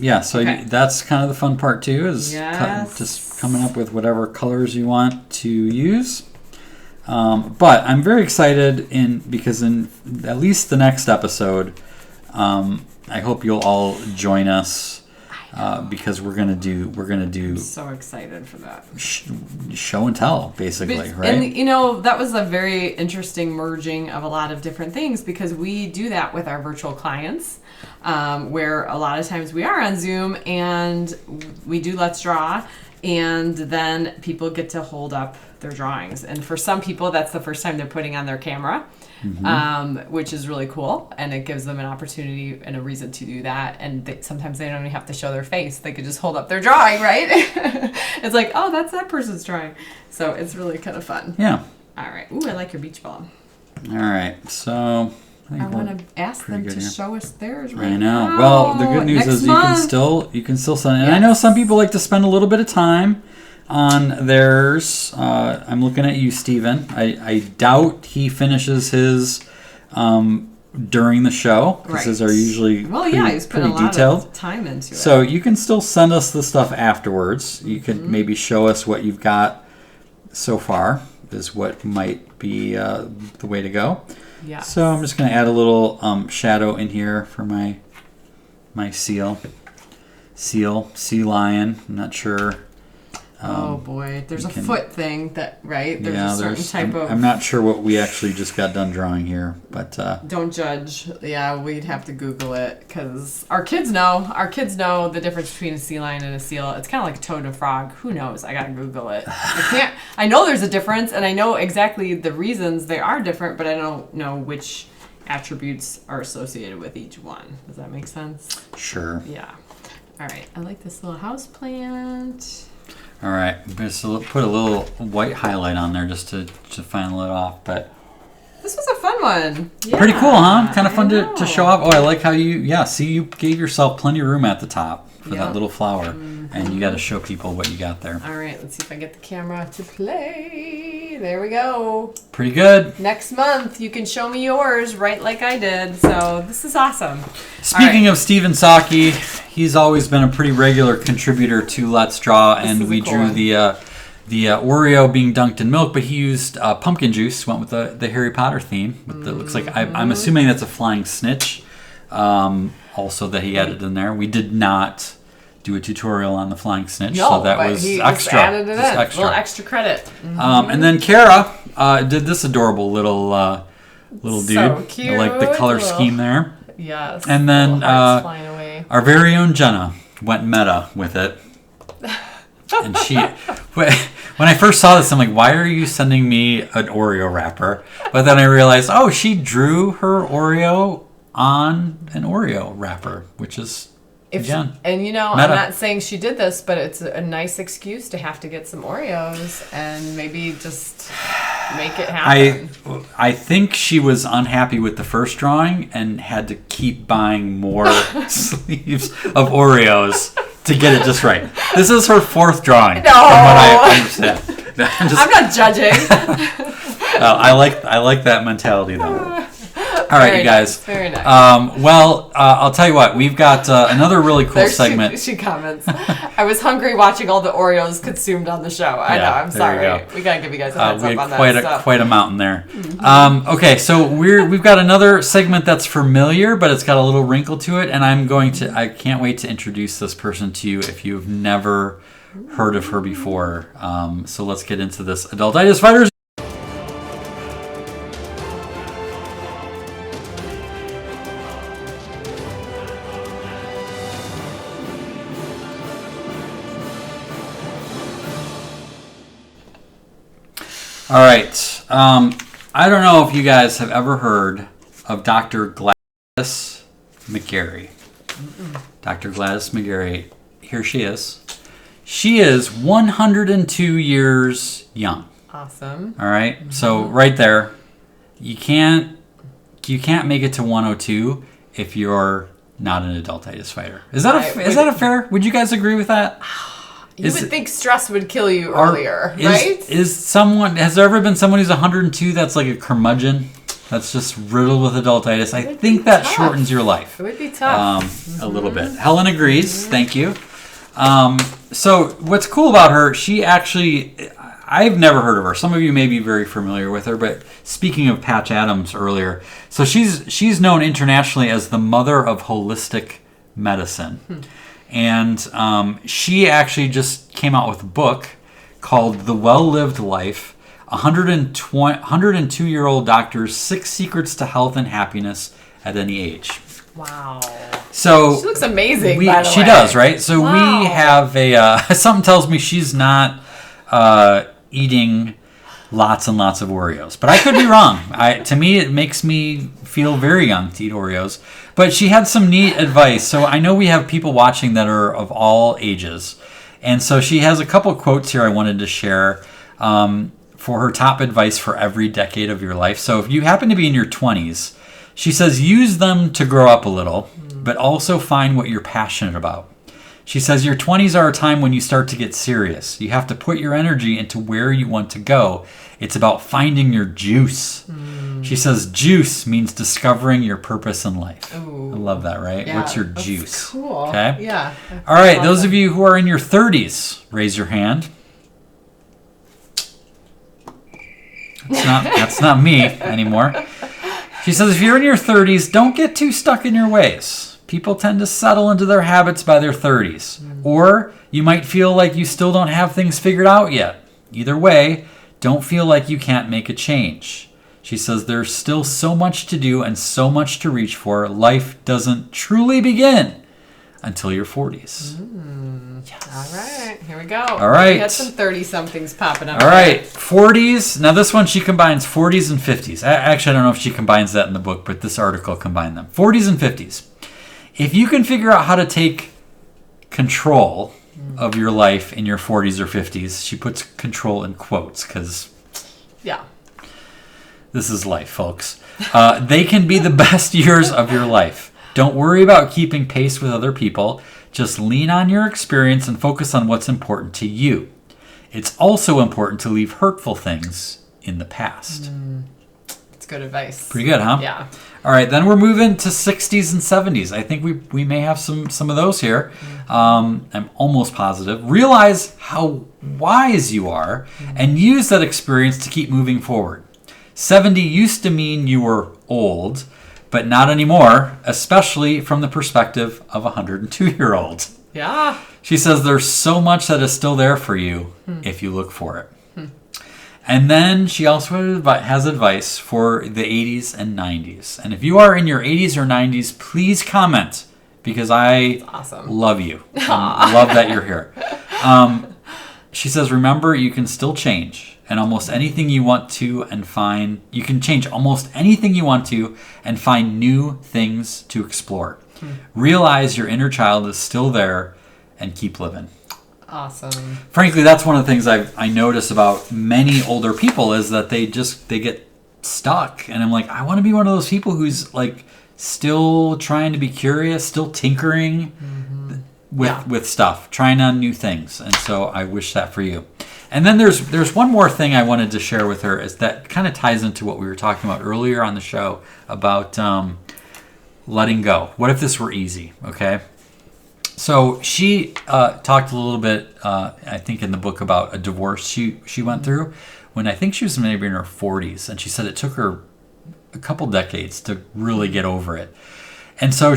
Yes. So that's kind of the fun part too, is just coming up with whatever colors you want to use. But I'm very excited because in at least the next episode, I hope you'll all join us because we're gonna do I'm so excited for that. Show and tell, basically, right? And that was a very interesting merging of a lot of different things, because we do that with our virtual clients, where a lot of times we are on Zoom and we do Let's Draw, and then people get to hold up their drawings. And for some people, that's the first time they're putting on their camera, which is really cool. And it gives them an opportunity and a reason to do that. And sometimes they don't even have to show their face. They could just hold up their drawing, right? It's like, oh, that's that person's drawing. So it's really kind of fun. Yeah. All right. Ooh, I like your beach ball. All right. So I want to ask them to show us theirs right I know. now. Well, the good news is you can still send it. And I know some people like to spend a little bit of time on theirs. I'm looking at you, Steven. I doubt he finishes his during the show, because his are usually he's put a lot detailed. Of time into it. So you can still send us the stuff afterwards. You could maybe show us what you've got so far, is what might be the way to go. Yeah. So I'm just going to add a little shadow in here for my sea lion. I'm not sure. Oh boy, there's a foot thing right? There's a certain type of. I'm not sure what we actually just got done drawing here, but don't judge. Yeah, we'd have to Google it, because our kids know. Our kids know the difference between a sea lion and a seal. It's kind of like a toad and a frog. Who knows? I gotta Google it. I know there's a difference, and I know exactly the reasons they are different, but I don't know which attributes are associated with each one. Does that make sense? Sure. Yeah. All right. I like this little house plant. All right, just put a little white highlight on there just to final it off. But this was a fun one. Yeah, pretty cool, huh? Kind of fun to show off. Oh, I like how you gave yourself plenty of room at the top for that little flower, and you got to show people what you got there. All right, let's see if I get the camera to play. There we go. Pretty good. Next month, you can show me yours, right like I did. So this is awesome. Speaking of Steven Saki, he's always been a pretty regular contributor to Let's Draw, and we drew the Oreo being dunked in milk, but he used pumpkin juice, went with the Harry Potter theme. It looks like, I'm assuming that's a flying snitch, also that he added in there. We did not do a tutorial on the flying snitch, so that was extra. Added it in. A little extra credit. And then Kara did this adorable little dude. So cute. I like the color scheme there. Yes. And then flying away. Our very own Jenna went meta with it. And when I first saw this, I'm like, why are you sending me an Oreo wrapper? But then I realized, she drew her Oreo on an Oreo wrapper, which is, again, and meta. I'm not saying she did this, but it's a nice excuse to have to get some Oreos and maybe just make it happen. I think she was unhappy with the first drawing and had to keep buying more sleeves of Oreos to get it just right. This is her fourth drawing. No, from what I understand. I'm not judging. I like that mentality though. All right, you guys. Very nice. I'll tell you what. We've got another really cool segment. She comments. I was hungry watching all the Oreos consumed on the show. I know. I'm sorry. We gotta give you guys a heads up on that. Quite a mountain there. Okay, so we've got another segment that's familiar, but it's got a little wrinkle to it, and I can't wait to introduce this person to you if you've never heard of her before. So let's get into this. Adultitis Fighters. All right. I don't know if you guys have ever heard of Dr. Gladys McGarry. Dr. Gladys McGarry. Here she is. She is 102 years young. Awesome. All right. Mm-hmm. So right there, you can't make it to 102 if you're not an adultitis fighter. Is that a fair? Would you guys agree with that? You would think stress would kill you earlier, right? Has there ever been someone who's 102 that's like a curmudgeon? That's just riddled with adultitis. I think that shortens your life. It would be tough. A little bit. Helen agrees. Thank you. So what's cool about her, she actually, I've never heard of her. Some of you may be very familiar with her, but speaking of Patch Adams earlier, so she's known internationally as the mother of holistic medicine. And she actually just came out with a book called The Well-Lived Life, 102-year-old doctor's 6 secrets to health and happiness at any age. Wow. So she looks amazing, by the way. She does, right? So we have something tells me she's not eating lots and lots of Oreos. But I could be wrong. To me, it makes me feel very young to eat Oreos. But she had some neat advice. So I know we have people watching that are of all ages. And so she has a couple quotes here I wanted to share for her top advice for every decade of your life. So if you happen to be in your 20s, she says, use them to grow up a little, but also find what you're passionate about. She says your 20s are a time when you start to get serious. You have to put your energy into where you want to go. It's about finding your juice. She says juice means discovering your purpose in life. Ooh. I love that, right? Yeah, what's your juice? Cool. Okay? Yeah. All right, those of you who are in your 30s, raise your hand. That's not me anymore. She says, if you're in your 30s, don't get too stuck in your ways. People tend to settle into their habits by their 30s. Or you might feel like you still don't have things figured out yet. Either way, don't feel like you can't make a change. She says there's still so much to do and so much to reach for. Life doesn't truly begin until your 40s. Yes. All right, here we go. All right. We got some 30-somethings popping up. All right, 40s. Now this one, she combines 40s and 50s. Actually, I don't know if she combines that in the book, but this article combined them. 40s and 50s. If you can figure out how to take control of your life in your 40s or 50s, she puts control in quotes because this is life, folks. They can be the best years of your life. Don't worry about keeping pace with other people. Just lean on your experience and focus on what's important to you. It's also important to leave hurtful things in the past. That's good advice. Pretty good, huh? Yeah. All right, then we're moving to 60s and 70s. I think we may have some of those here. I'm almost positive. Realize how wise you are and use that experience to keep moving forward. 70 used to mean you were old, but not anymore, especially from the perspective of a 102-year-old. Yeah. She says there's so much that is still there for you if you look for it. And then she also has advice for the 80s and 90s. And if you are in your 80s or 90s, please comment because I love you. I love that you're here. She says, remember, you can still change. And almost anything you want to you can change almost anything you want to and find new things to explore. Realize your inner child is still there and keep living. Awesome. Frankly, that's one of the things I notice about many older people is that they get stuck. And I'm like, I want to be one of those people who's like still trying to be curious, still tinkering with stuff, trying on new things. And so I wish that for you. And then there's one more thing I wanted to share with her is that kind of ties into what we were talking about earlier on the show about letting go. What if this were easy? Okay. So she talked a little bit, I think, in the book about a divorce she went through when I think she was maybe in her 40s. And she said it took her a couple decades to really get over it. And so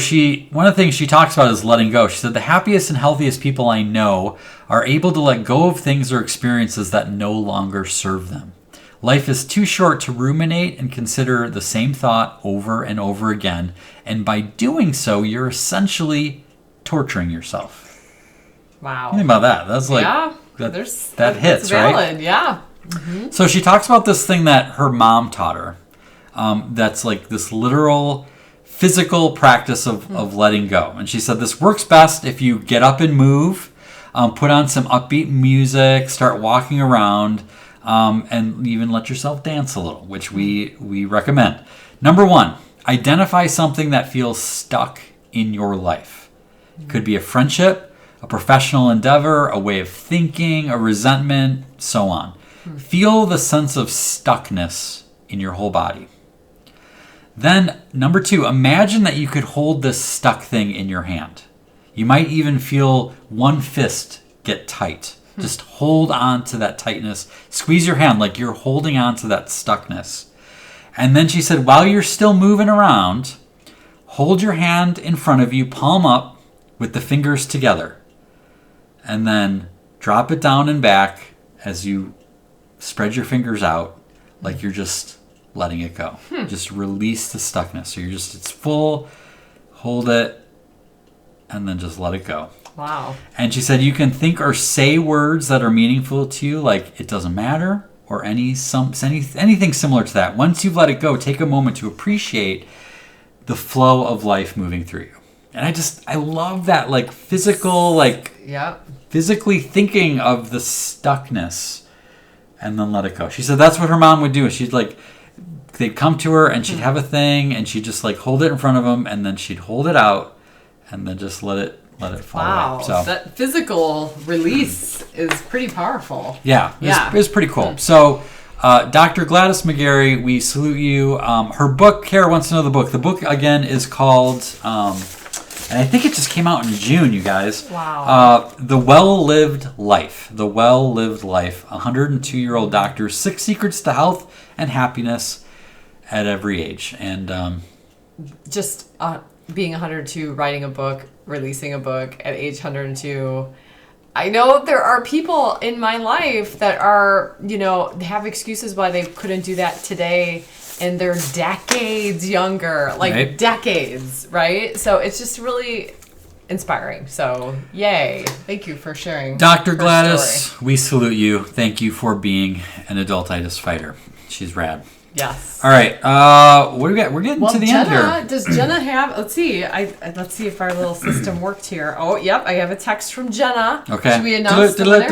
one of the things she talks about is letting go. She said, the happiest and healthiest people I know are able to let go of things or experiences that no longer serve them. Life is too short to ruminate and consider the same thought over and over again. And by doing so, you're essentially torturing yourself. Wow. Think about that. That's like that hits, valid, right? Yeah. So she talks about this thing that her mom taught her. That's like this literal physical practice of letting go. And she said this works best if you get up and move, put on some upbeat music, start walking around, and even let yourself dance a little, which we recommend. Number 1, identify something that feels stuck in your life. It could be a friendship, a professional endeavor, a way of thinking, a resentment, so on. Feel the sense of stuckness in your whole body. Then, number 2, imagine that you could hold this stuck thing in your hand. You might even feel one fist get tight. Just hold on to that tightness. Squeeze your hand like you're holding on to that stuckness. And then she said, while you're still moving around, hold your hand in front of you, palm up, with the fingers together. And then drop it down and back as you spread your fingers out like you're just letting it go. Just release the stuckness. So it's full, hold it, and then just let it go. Wow. And she said you can think or say words that are meaningful to you, like it doesn't matter, or anything similar to that. Once you've let it go, take a moment to appreciate the flow of life moving through you. And I love that, like physical, physically thinking of the stuckness and then let it go. She said that's what her mom would do. She'd they'd come to her and she'd have a thing and she'd just hold it in front of them and then she'd hold it out and then just let it fall wow. away. So that physical release is pretty powerful. Yeah, it's pretty cool. So Dr. Gladys McGarry, we salute you. Her book, Kara wants to know the book. The book, again, is called, and I think it just came out in June, you guys. Wow. The Well-Lived Life. The Well-Lived Life. 102-year-old doctor's 6 secrets to health and happiness at every age. And just being 102, writing a book, releasing a book at age 102. I know there are people in my life that are, they have excuses why they couldn't do that today, and they're decades younger, right. Decades, right? So it's just really inspiring. So yay. Thank you for sharing. Dr. Gladys, we salute you. Thank you for being an adultitis fighter. She's rad. Yes. All right. What do we got? We're getting to the end here. Does Jenna have? Let's see. Let's see if our little system worked here. Oh, yep. I have a text from Jenna. Okay. Should we announce the winner?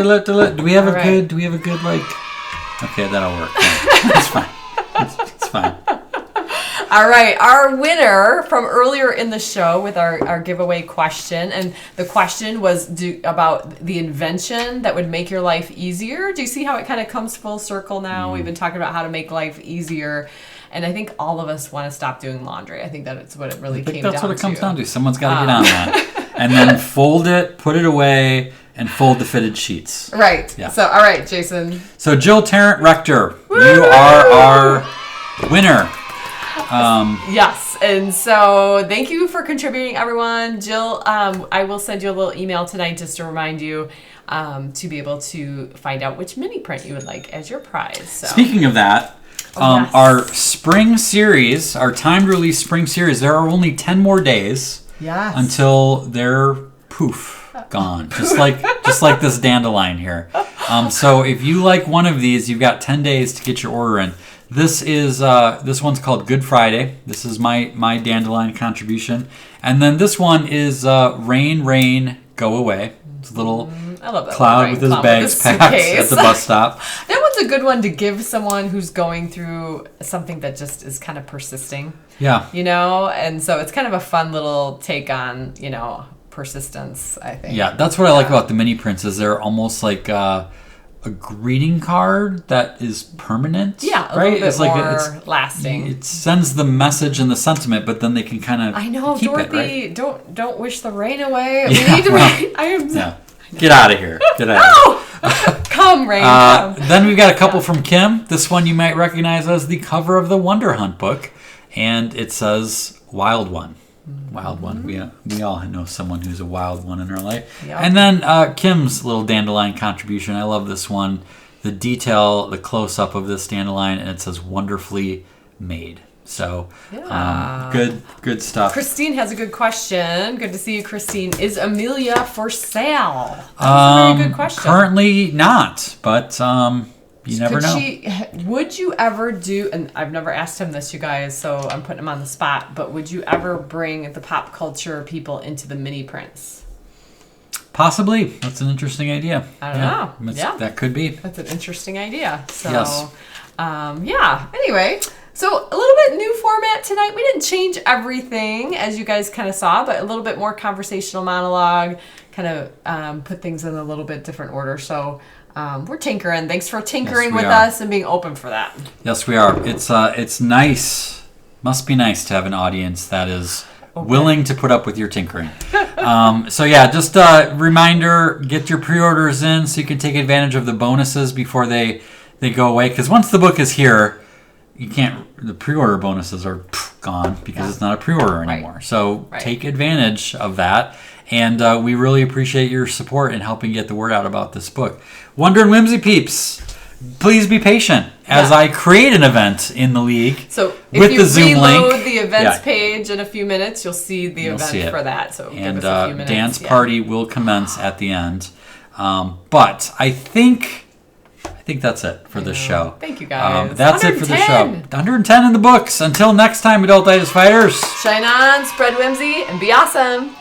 Do we have a good? Do we have a good Okay, that'll work. Yeah. It's fine. It's fine. All right, our winner from earlier in the show with our giveaway question, and the question was about the invention that would make your life easier. Do you see how it kind of comes full circle now? We've been talking about how to make life easier, and I think all of us want to stop doing laundry. I think that's what it really came down to. That's what it comes down to. Someone's got to get on that. And then fold it, put it away, and fold the fitted sheets. Right. Yeah. So, all right, Jason. So, Jill Tarrant Rector, you are our winner. Yes, and so thank you for contributing, everyone. Jill, I will send you a little email tonight just to remind you to be able to find out which mini print you would like as your prize. So. Speaking of that, yes. Our spring series, our timed release spring series, there are only 10 more days until they're gone. Just like this dandelion here. So if you like one of these, you've got 10 days to get your order in. This one's called Good Friday. This is my dandelion contribution. And then this one is Rain, Rain, Go Away. It's a little cloud with his bags packed at the bus stop. That one's a good one to give someone who's going through something that just is kind of persisting. Yeah. And so it's kind of a fun little take on, persistence, I think. Yeah, that's what I like about the mini prints is they're almost like a greeting card that is permanent. Yeah, a right? little bit more lasting. It sends the message and the sentiment, but then they can kind of keep Dorothy, it, right? don't wish the rain away. Yeah, we need to rain. Get out of here. Get out of here. Come, rain, come. Then we've got a couple from Kim. This one you might recognize as the cover of the Wonder Hunt book, and it says Wild One. Wild one. We all know someone who's a wild one in our life. Yep. And then Kim's little dandelion contribution. I love this one. The detail, the close-up of this dandelion, and it says wonderfully made. So good stuff. Christine has a good question. Good to see you, Christine. Is Amelia for sale? That's a very good question. Currently not, but you never know. Would you ever do, and I've never asked him this, you guys, so I'm putting him on the spot, but would you ever bring the pop culture people into the mini prints? Possibly. That's an interesting idea. I don't know. Yeah. That could be. That's an interesting idea. So, yes. Anyway, so a little bit new format tonight. We didn't change everything, as you guys kind of saw, but a little bit more conversational monologue, kind of put things in a little bit different order. So, we're tinkering. Thanks for tinkering with us and being open for that. Yes, we are. It's nice. Must be nice to have an audience that is willing to put up with your tinkering. Just a reminder, get your pre-orders in so you can take advantage of the bonuses before they go away. Because once the book is here, the pre-order bonuses are gone because it's not a pre-order anymore. So take advantage of that. And we really appreciate your support in helping get the word out about this book. Wonder and Whimsy peeps, please be patient as I create an event in the league. So with if the Zoom you link. reload the events page in a few minutes, you'll see the event for that. So and give us a few minutes. dance party will commence at the end. But I think that's it for this show. Thank you, guys. That's it for the show. 110 in the books. Until next time, Adultitis Fighters. Shine on, spread whimsy, and be awesome.